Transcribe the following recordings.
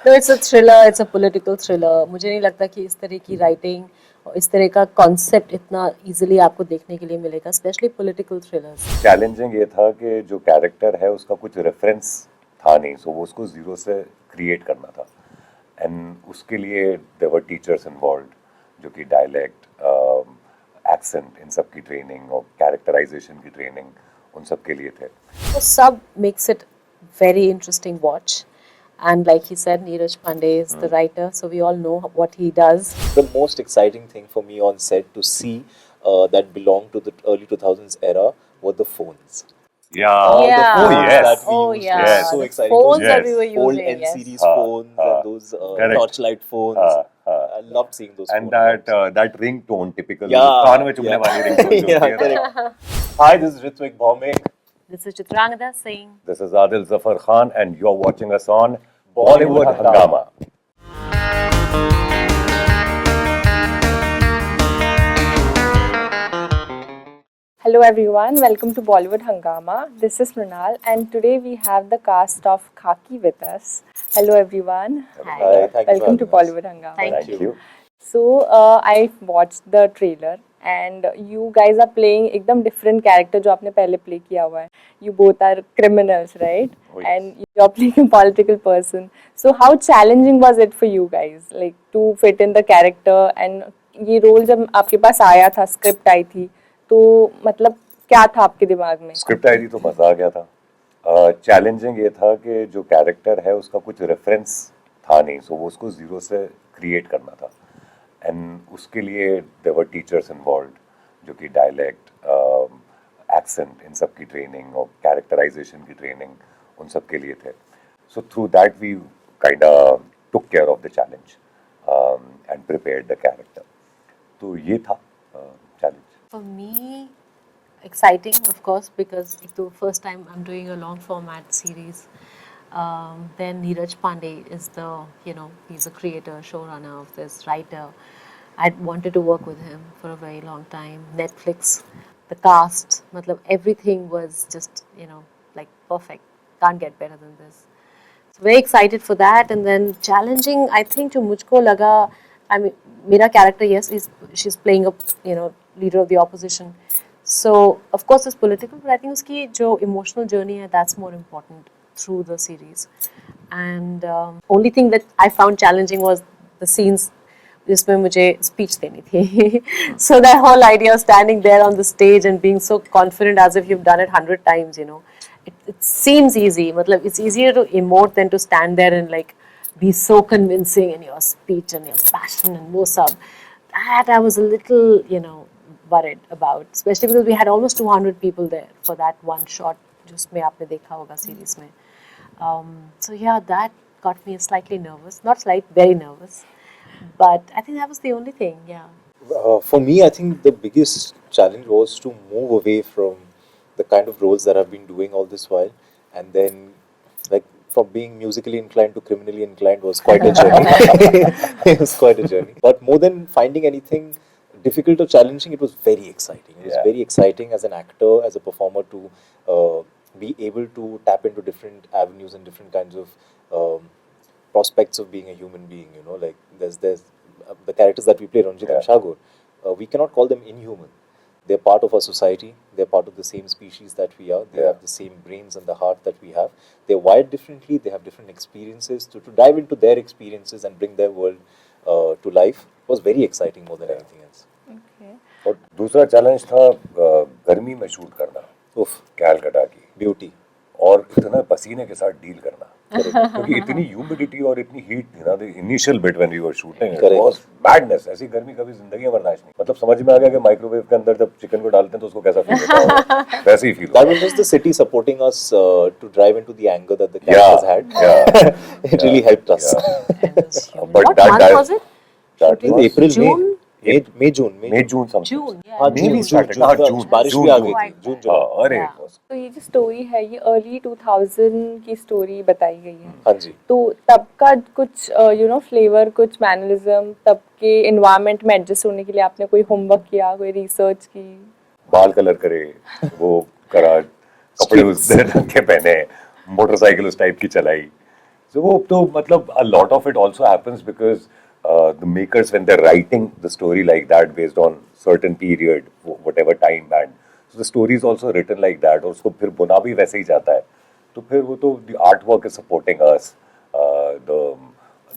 No, it's a thriller, it's a political thriller. मुझे नहीं लगता कि इस तरह की राइटिंग और इस तरह का कॉन्सेप्ट इतना इजीली आपको देखने के लिए मिलेगा, स्पेशली पॉलिटिकल थ्रिलर्स। चैलेंजिंग ये था कि जो कैरेक्टर है उसका कुछ रेफरेंस था नहीं, सो वो उसको जीरो से क्रिएट करना था। एंड उसके लिए देयर वर टीचर्स इन्वॉल्व्ड, जो कि डायलेक्ट, एक्सेंट, इन सब की ट्रेनिंग और कैरेक्टराइजेशन की ट्रेनिंग उन सब के लिए थे। So sub makes it very interesting watch. And like he said, Neeraj Pandey is the writer, so we all know what he does. The most exciting thing for me on set to see that belonged to the early 2000s era were the phones. Yeah. Yeah. Oh, yes. That we Oh used yeah. were so The exciting. phones Those that we were old using. Yes. N-series phones and those Correct. torchlight phones. I loved seeing those And phones. that ringtone, typical Yeah, कान में चुभने वाली ringtone जो Yeah, होती है ना। correct. Hi, this is Ritwik Bhaumik. This is Chitrangada Singh. This is Adil Zafar Khan and you're watching us on Bollywood Hangama. Hello everyone, welcome to Bollywood Hangama. This is Mrinal and today we have the cast of Khaki with us. Hello everyone. Hi, thank you for Welcome to having us. Bollywood Hangama. Thank Thank you. So I watched the trailer and you guys are playing एकदम different character जो आपने पहले play किया हुआ है. You both are criminals, right? Oh, yes. And you're playing a political person. So how challenging was it for you guys, like to fit in the character and ये role जब आपके पास आया था, script आई थी, तो मतलब क्या था आपके दिमाग में? स्क्रिप्ट आई थी तो मजा आ गया था। चैलेंजिंग ये था कि जो कैरेक्टर है उसका कुछ रेफरेंस था नहीं, सो वो उसको जीरो से क्रिएट करना था। एंड उसके लिए देयर वर टीचर्स इन्वॉल्व्ड, जो कि डायलेक्ट, एक्सेंट, इन सब की ट्रेनिंग और कैरेक्टराइजेशन की ट्रेनिंग उन सब के लिए थे। So through that we kinda took care of the challenge and prepared the character. तो ये था challenge. For me, exciting, of course, because it's the first time I'm doing a long format series. Then Neeraj Pandey is he's a creator, showrunner of this, writer. I wanted to work with him for a very long time. Netflix, the cast, matlab, everything was just, like perfect. Can't get better than this. So very excited for that. And then challenging, I think, to mujhko laga, I mean, mera character, yes, she's playing a, leader of the opposition. So, of course, it's political, but I think uski jo emotional journey hai, that's more important through the series. And only thing that I found challenging was the scenes जिसमें मुझे speech देनी थी. So that whole idea of standing there on the stage and being so confident as if you've done it 100 times, it seems easy. Matlab, it's easier to emote than to stand there and like be so convincing in your speech and your passion and wo sab. That I was a little, worried about, especially because we had almost 200 people there for that one shot जिसमें आपने देखा होगा series में. So yeah, that got me slightly nervous. Not slight, very nervous. But I think that was the only thing, yeah. For me, I think the biggest challenge was to move away from the kind of roles that I've been doing all this while, and then like from being musically inclined to criminally inclined was quite a journey. It was quite a journey. But more than finding anything difficult or challenging, it was very exciting. It was very exciting as an actor, as a performer, to be able to tap into different avenues and different kinds of prospects of being a human being. Like there's the characters that we play, Ranjit and Shagor, we cannot call them inhuman. They're part of our society. They're part of the same species that we are. They have the same brains and the heart that we have. They're wired differently. They have different experiences. To dive into their experiences and bring their world to life was very exciting more than anything else. Okay. और दूसरा challenge था गर्मी में shoot करना, कैलकाटा की Beauty. और इतना पसीने के साथ डील करना, क्योंकि इतनी ह्यूमिडिटी और इतनी हीट थी ना, the initial bit when we were shooting it was madness. ऐसी गर्मी कभी जिंदगी में बर्दाश्त नहीं। मतलब समझ में आ गया कि माइक्रोवेव के अंदर जब चिकन को डालते हैं तो उसको कैसा फील होता होगा, वैसे ही feel That was just the city supporting us to drive into the anger that the characters had. It really helped us. But What that month was it? that was April, June? May, June. June something. June, yeah. हाँ, May June, भी started, June, हाँ, June, June, बारिश June, भी आ June. गई थी, June, हाँ, July. अरे Yeah. तो ये जो स्टोरी है ये अर्ली 2000 की स्टोरी बताई गई है. हाँ जी. तो तब का कुछ फ्लेवर, कुछ मैनरिज्म, तब के एनवायरनमेंट में एडजस्ट होने के लिए आपने कोई होमवर्क किया, कोई रिसर्च की? बाल कलर करे, वो करा, कपड़े उस ढंग के पहने, मोटरसाइकिल उस टाइप की चलाई, So वो तो मतलब a lot of it also happens because the makers when they're writing the story like that based on certain period, whatever time band, so the story is also written like that और उसको फिर बुना भी वैसे ही जाता है. तो फिर वो तो the artwork is supporting us,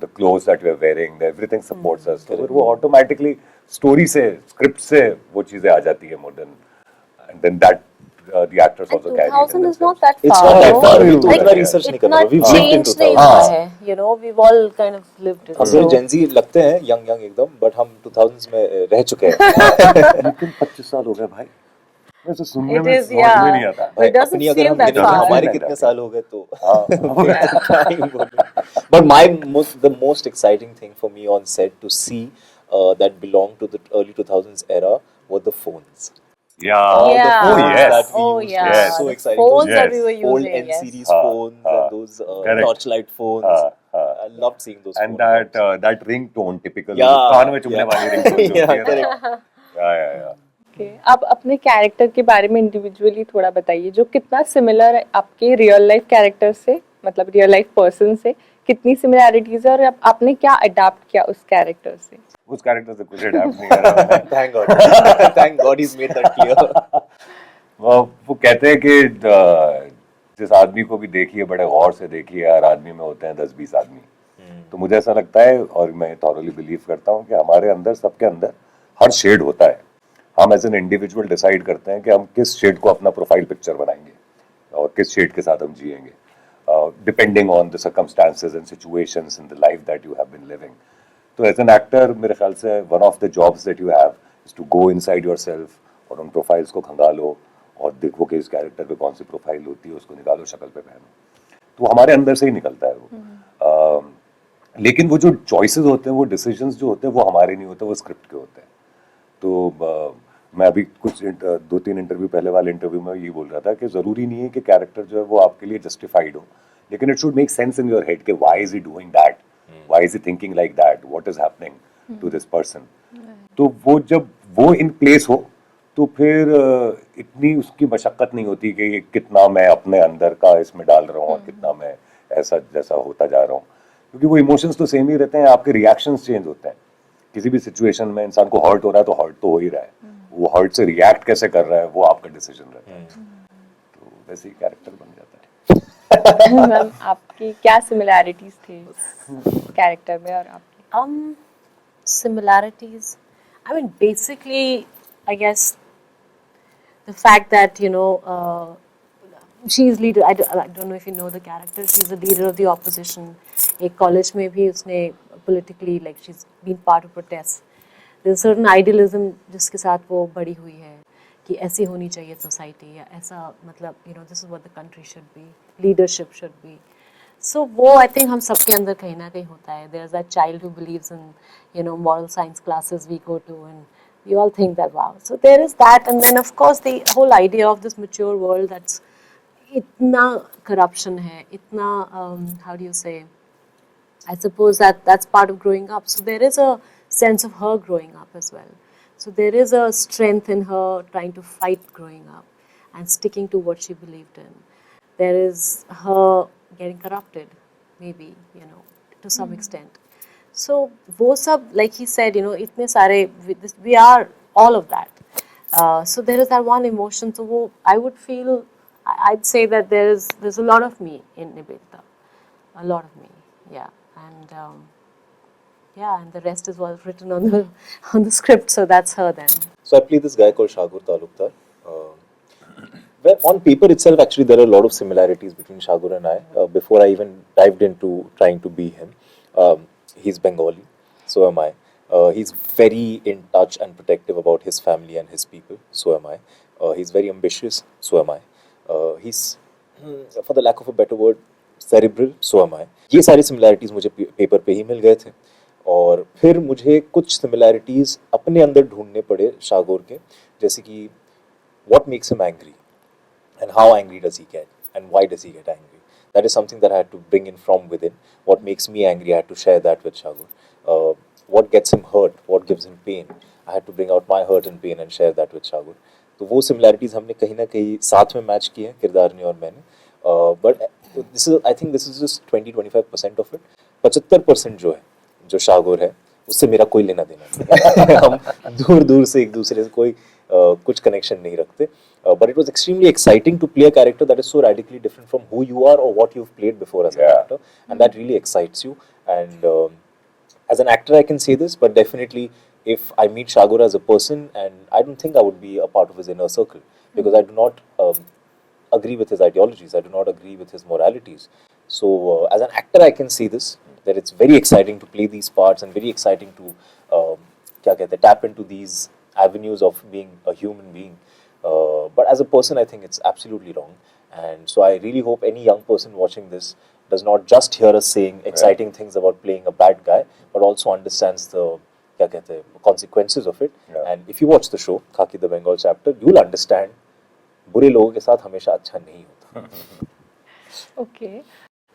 the clothes that we are wearing, everything supports us. तो फिर वो automatically story से script से वो चीजें आ जाती है more than, and then that the actors And also carry it in 2000 is not themselves. that It's far. not that no? far. Like, तो like, इतना research नहीं इतना करना. We've lived in change नहीं 2000. हुआ है, you know, we've all kind of lived it. हम So थोड़े Gen Z लगते हैं young एकदम, but हम 2000s में रह चुके हैं. लेकिन 25 साल हो गए भाई, वैसे सुनने It में is, समझ में नहीं आता. भाई, It doesn't अपनी अगर feel हम that गिने तो far. हमारे Like कितने that, साल हो गए तो हाँ. time बोलो. But the most exciting thing for me on set to see that belonged to the early 2000s era were the phones. Yeah. All the Yeah. phones yes. that we Oh used yeah, were so the exciting. phones Those that we were old using. N Yes. series phones and those correct. torchlight phones. हाँ. I loved seeing those. And photographs. that ringtone, typical Yeah, कान में चुभने yeah. वाली ringtone जो Yeah, होती है ना. Yeah. Okay. आप अपने character के बारे में इंडिविजुअली थोड़ा बताइए, जो कितना सिमिलर है आपके रियल लाइफ कैरेक्टर से, मतलब रियल लाइफ पर्सन से कितनी सिमिलैरिटीज है, और आपने क्या अडाप्ट किया उस कैरेक्टर से? उस कैरेक्टर से कुछ अडैप्ट नहीं करा मैंने. Thank God. Thank God he's made that clear. वो कहते हैं कि जिस आदमी को भी देखिए बड़े गौर से देखिए, हर आदमी में होते हैं 10-20 आदमी. तो मुझे ऐसा लगता है और मैं थॉरली बिलीव करता हूँ कि हमारे अंदर, सबके अंदर हर शेड होता है. हम एज एन इंडिविजुअल डिसाइड करते हैं कि हम किस शेड को अपना प्रोफाइल पिक्चर बनाएंगे और किस शेड के साथ हम जिएंगे, depending on the circumstances and situations in the life that you have been living. तो एज एन एक्टर मेरे ख्याल से one of the jobs that you have is to go inside yourself और उन प्रोफाइल्स को खंगालो और देखो कि इस कैरेक्टर पे कौन सी प्रोफाइल होती है, उसको निकालो, शक्ल पे पहनो. तो हमारे अंदर से ही निकलता है वो. लेकिन वो जो चॉइसेस होते हैं, वो डिसीजंस जो होते हैं, वो हमारे नहीं होते, वो स्क्रिप्ट के होते हैं. तो मैं अभी कुछ 2-3 इंटरव्यू पहले वाले इंटरव्यू में ये बोल रहा था कि ज़रूरी नहीं है कि कैरेक्टर जो है वो आपके लिए जस्टिफाइड हो, लेकिन it should make sense in your head कि why is he doing that, why is he thinking like that, what is happening to this person. तो वो जब वो इन प्लेस हो तो फिर इतनी उसकी मशक्क़त नहीं होती कि ये कितना मैं अपने अंदर का इसमें डाल रहा हूँ और कितना मैं ऐसा जैसा होता जा रहा हूँ, क्योंकि वो इमोशंस तो सेम ही रहते हैं, आपके रिएक्शंस चेंज होते हैं. किसी भी सिचुएशन में इंसान को हर्ट हो रहा है तो हर्ट तो हो ही रहा है, वो हर्ट से रिएक्ट कैसे कर रहा है वो आपका डिसीजन रहता है. तो वैसे ही कैरेक्टर बन जाता है. मैम आपकी क्या सिमिलैरिटीज थे कैरेक्टर में और आपकी? Similarities. I mean, basically, I guess the fact that she's leader. I don't know if you know the character. She's the leader of the opposition. एक college में भी उसने politically like she's been part of protests. There's a certain idealism जिसके साथ वो बड़ी हुई है कि ऐसी होनी चाहिए society या ऐसा मतलब this is what the country should be, leadership should be. So वो I think हम सबके अंदर कहीं ना कहीं होता है. There's that child who believes in moral science classes we go to and we all think that wow. So there is that, and then of course the whole idea of this mature world that's इतना corruption है, इतना how do you say? I suppose that's part of growing up. So there is a sense of her growing up as well. So there is a strength in her trying to fight growing up and sticking to what she believed in. There is her getting corrupted, maybe, to some extent. So वो सब, like he said, इतने सारे, we are all of that. So there is that one emotion. So वो, I would feel, I'd say that there's a lot of me in Nivedita, a lot of me, yeah, and and the rest is what's written on the script. So that's her then. So I play this guy called Shagur Talukdar. Well, on paper itself, actually, there are a lot of similarities between Shagur and I. Before I even dived into trying to be him, he's Bengali, so am I. He's very in touch and protective about his family and his people, so am I. He's very ambitious, so am I. He's, for the lack of a better word, cerebral, so am I. ये सारी similarities मुझे paper पे ही मिल गए थे, और फिर मुझे कुछ similarities अपने अंदर ढूंढने पड़े शागोर के, जैसे कि what makes him angry and how angry does he get and why does he get angry. That is something that I had to bring in from within. What makes me angry, I had to share that with Shagur. What gets him hurt, what gives him pain, I had to bring out my hurt and pain and share that with Shagur. तो वो similarities हमने कहीं ना कहीं साथ में match किए हैं, किरदार ने और मैंने, But this is, I think this is just 20-25% of it. 75% जो है, जो शागोर है, उससे मेरा कोई लेना देना नहीं है। हम दूर दूर से एक दूसरे से कोई कुछ कनेक्शन नहीं रखते. But it was extremely exciting to play a character that is so radically different from who you are or what you've played before as an Yeah. actor, and that really excites you. And as an actor, I can say this, but definitely, if I meet Shagor as a person, and I don't think I would be a part of his inner circle because I do not agree with his ideologies. I do not agree with his moralities. So, as an actor, I can say this, that it's very exciting to play these parts and very exciting to क्या कहते हैं, tap into these avenues of being a human being. But as a person, I think it's absolutely wrong. And so I really hope any young person watching this does not just hear us saying exciting things about playing a bad guy, but also understands the क्या कहते हैं, consequences of it. Yeah. And if you watch the show, Khaki the Bengal chapter, you'll understand बुरे लोगों के साथ हमेशा अच्छा नहीं होता. ओके,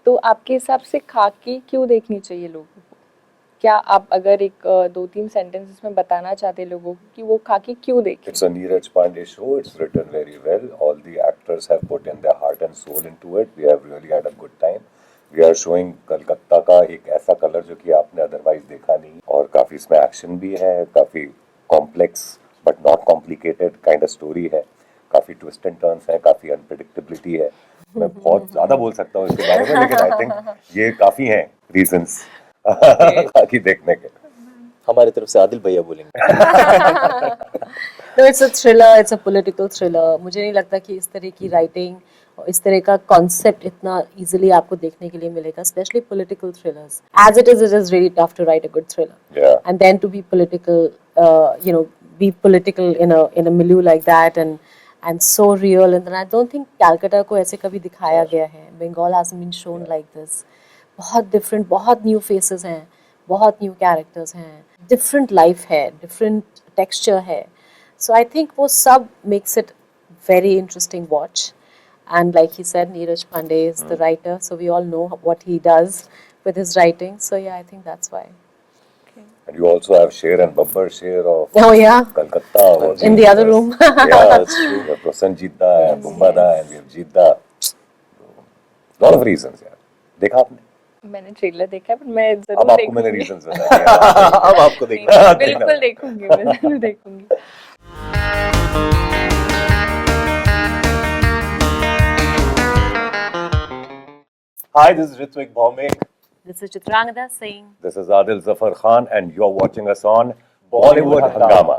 तो आपके हिसाब से खाकी क्यों देखनी चाहिए लोगों को? क्या आप अगर एक 2-3 सेंटेंसेस में बताना चाहते हैं लोगों को कि वो खाकी क्यों देखें? It's a Neeraj Pandey show. It's written very well. All the actors have put in their heart and soul into it. We have really had a good time. We are showing Calcutta का एक ऐसा colour जो कि आपने otherwise देखा नहीं, और काफी इसमें एक्शन भी है, काफी complex but not complicated kind of story है, काफी ट्विस्ट एंड टर्न्स है, काफी अनप्रेडिक्टेबिलिटी है. मैं बहुत ज्यादा बोल सकता हूँ इसके बारे में, लेकिन आई थिंक ये काफी हैं रीजंस बाकी देखने के. हमारी तरफ से आदिल भैया बोलेंगे. No, it's a thriller, it's a political thriller. मुझे नहीं लगता कि इस तरह की राइटिंग और इस तरह का कॉन्सेप्ट इतना इजीली आपको देखने के लिए मिलेगा, specially political thrillers. As it is really tough to write a good thriller. Yeah. And then to be political, be political in a milieu like that and so real. And then I don't think Calcutta को ऐसे कभी दिखाया गया है. Bengal hasn't been shown like this. बहुत different, बहुत new faces हैं, बहुत new characters हैं, different life है, different texture है. So I think वो सब makes it very interesting watch. And like he said, Neeraj Pandey is the writer, so we all know what he does with his writing. So yeah, I think that's why. And you also have Sher and Babbar Sher of Oh yeah, Kolkata. in the other room. Yeah, that's true. We have Prasanjit Da and Bumbada and we have Jeet Da. Lot of reasons, यार. देखा आपने? मैंने trailer देखा है, पर मैं अब जरूर आपको मैंने देखूंगी. reasons बता दिया. अब आपको देखना. बिल्कुल देखूंगी, मैं जरूर देखूंगी. Hi, this is Ritvik Bhaumik. This is Chitrangada Singh. This is Adil Zafar Khan and you're watching us on Bollywood Hangama.